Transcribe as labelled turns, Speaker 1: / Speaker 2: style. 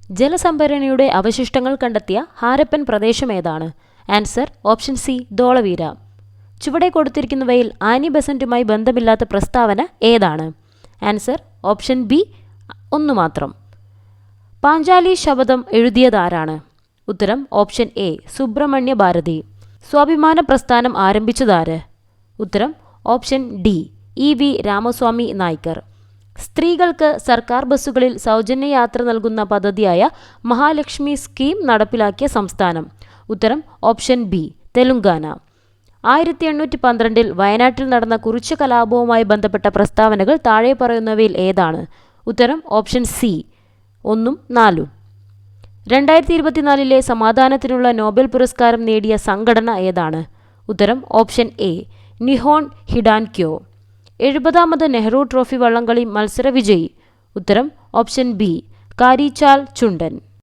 Speaker 1: ജലസംഭരണിയുടെ അവശിഷ്ടങ്ങൾ കണ്ടെത്തിയ ഹാരപ്പൻ പ്രദേശം ഏതാണ്? Answer option C Dholavira. ചുവടെ കൊടുത്തിരിക്കുന്നവയിൽ ആനി ബെസന്റുമായി ബന്ധമില്ലാത്ത പ്രസ്താവന ഏതാണ്? ആൻസർ ഓപ്ഷൻ ബി ഒന്നു മാത്രം. പാഞ്ചാലി ശപഥം എഴുതിയതാരാണ്? ഉത്തരം ഓപ്ഷൻ എ സുബ്രഹ്മണ്യ ഭാരതി. സ്വാഭിമാന പ്രസ്ഥാനം ആരംഭിച്ചതാര്? ഉത്തരം option D E V Ramasamy Naicker. സ്ത്രീകൾക്ക് സർക്കാർ ബസ്സുകളിൽ സൗജന്യ യാത്ര നൽകുന്ന പദ്ധതിയായ മഹാലക്ഷ്മി സ്കീം നടപ്പിലാക്കിയ സംസ്ഥാനം? ഉത്തരം ഓപ്ഷൻ ബി തെലുങ്കാന. 1812 വയനാട്ടിൽ നടന്ന കുറിച്യ കലാപവുമായി ബന്ധപ്പെട്ട പ്രസ്താവനകൾ താഴെ പറയുന്നവയിൽ ഏതാണ്? ഉത്തരം ഓപ്ഷൻ സി 1ഉം 4ഉം. 2024 സമാധാനത്തിനുള്ള നോബൽ പുരസ്കാരം നേടിയ സംഘടന ഏതാണ്? ഉത്തരം ഓപ്ഷൻ എ നിഹോൺ ഹിഡാൻക്യോ. 70ാമത് നെഹ്റു ട്രോഫി വള്ളംകളി മത്സര വിജയി? ഉത്തരം ഓപ്ഷൻ ബി കാരിച്ചാൽ ചുണ്ടൻ.